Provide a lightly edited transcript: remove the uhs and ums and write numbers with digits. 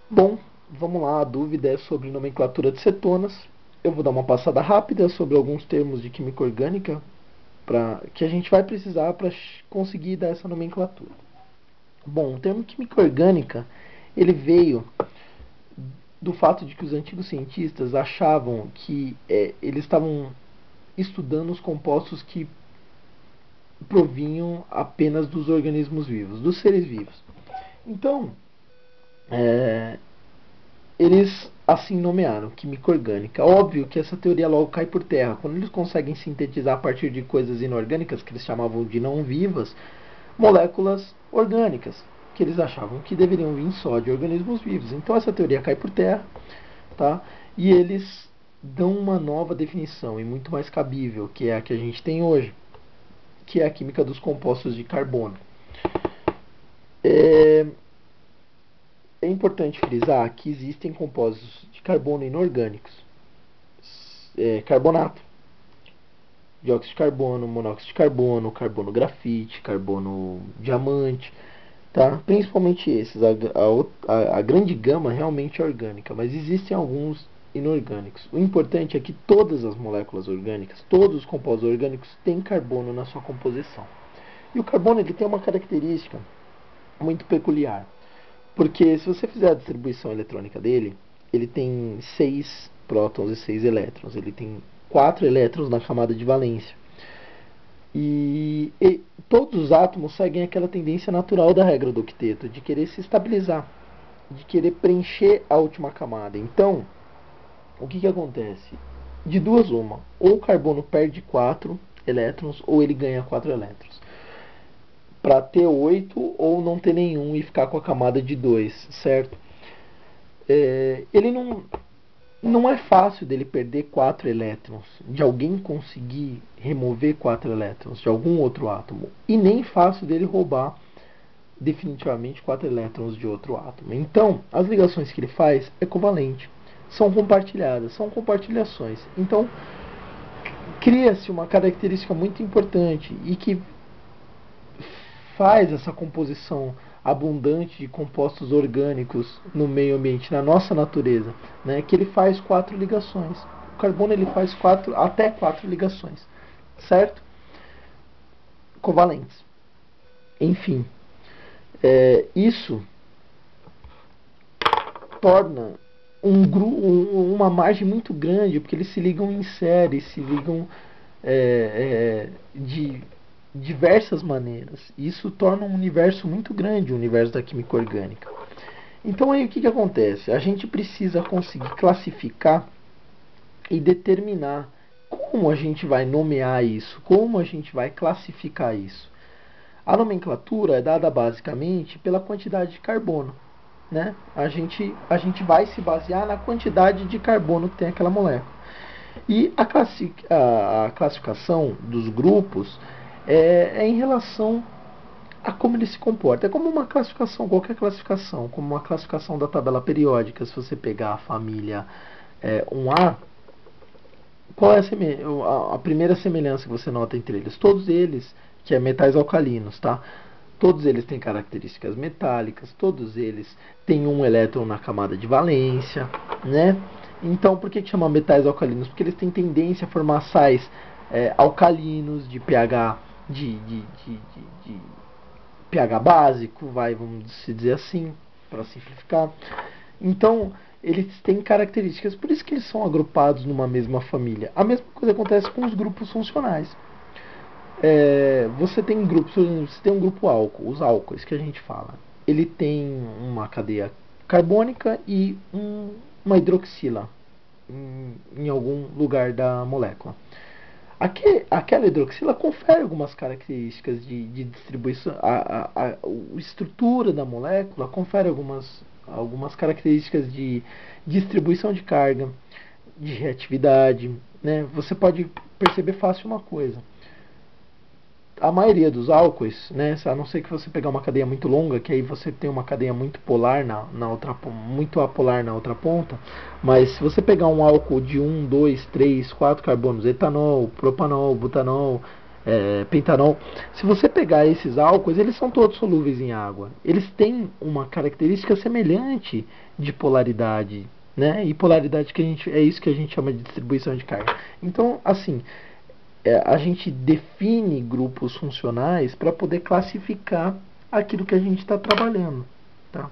Bom, vamos lá, a dúvida é sobre nomenclatura de cetonas. Eu vou dar uma passada rápida sobre alguns termos de química orgânica que a gente vai precisar para conseguir dar essa nomenclatura. Bom, o termo química orgânica, ele veio do fato de que os antigos cientistas achavam que eles estavam estudando os compostos que provinham apenas dos organismos vivos, dos seres vivos. Então, é, eles assim nomearam química orgânica. Óbvio que essa teoria logo cai por terra. Quando eles conseguem sintetizar a partir de coisas inorgânicas, que eles chamavam de não vivas, moléculas orgânicas, que eles achavam que deveriam vir só de organismos vivos. Então essa teoria cai por terra, tá? E eles dão uma nova definição e muito mais cabível, que é a que a gente tem hoje, que é a química dos compostos de carbono. É, É importante frisar que existem compostos de carbono inorgânicos, carbonato, dióxido de carbono, monóxido de carbono, carbono grafite, carbono diamante, tá? Principalmente esses. A grande gama realmente é orgânica, mas existem alguns inorgânicos. O importante é que todas as moléculas orgânicas, todos os compostos orgânicos têm carbono na sua composição. E o carbono ele tem uma característica muito peculiar. Porque se você fizer a distribuição eletrônica dele, ele tem 6 prótons e 6 elétrons. Ele tem 4 elétrons na camada de valência. E todos os átomos seguem aquela tendência natural da regra do octeto, de querer se estabilizar, de querer preencher a última camada. Então, o que acontece? De duas uma, ou o carbono perde 4 elétrons, ou ele ganha 4 elétrons para ter 8 ou não ter nenhum e ficar com a camada de 2, certo? Ele não é fácil dele perder 4 elétrons, de alguém conseguir remover 4 elétrons de algum outro átomo, e nem fácil dele roubar definitivamente 4 elétrons de outro átomo. Então, as ligações que ele faz é covalente, são compartilhadas, são compartilhações. Então, cria-se uma característica muito importante e que faz essa composição abundante de compostos orgânicos no meio ambiente, na nossa natureza, né, que ele faz 4 ligações. O carbono ele faz até 4 ligações, certo? Covalentes. Enfim, isso torna uma margem muito grande, porque eles se ligam em série, se ligam de diversas maneiras. Isso torna um universo muito grande, o universo da química orgânica. Então aí o que acontece? A gente precisa conseguir classificar e determinar como a gente vai nomear isso, como a gente vai classificar isso. A nomenclatura é dada basicamente pela quantidade de carbono. Né? A gente vai se basear na quantidade de carbono que tem aquela molécula. E a classificação dos grupos em relação a como ele se comporta. É como uma classificação, qualquer classificação, como uma classificação da tabela periódica. Se você pegar a família 1A, qual é a primeira semelhança que você nota entre eles? Todos eles, que é metais alcalinos, tá? Todos eles têm características metálicas, todos eles têm um elétron na camada de valência, né? Então, por que chama metais alcalinos? Porque eles têm tendência a formar sais alcalinos de pH de pH básico, vamos se dizer assim, para simplificar. Então, eles têm características, por isso que eles são agrupados numa mesma família. A mesma coisa acontece com os grupos funcionais. Você tem grupos, você tem um grupo álcool, os álcoois que a gente fala. Ele tem uma cadeia carbônica e uma hidroxila em algum lugar da molécula. Aquela hidroxila confere algumas características de distribuição, a estrutura da molécula confere algumas características de distribuição de carga, de reatividade, né? Você pode perceber fácil uma coisa. A maioria dos álcoois, né, a não ser que você pegar uma cadeia muito longa, que aí você tem uma cadeia muito polar na outra, muito apolar na outra ponta, mas se você pegar um álcool de 1, 2, 3, 4 carbonos, etanol, propanol, butanol, pentanol. Se você pegar esses álcoois, eles são todos solúveis em água. Eles têm uma característica semelhante de polaridade, né? E polaridade é isso que a gente chama de distribuição de carga. Então, assim, a gente define grupos funcionais para poder classificar aquilo que a gente está trabalhando, tá?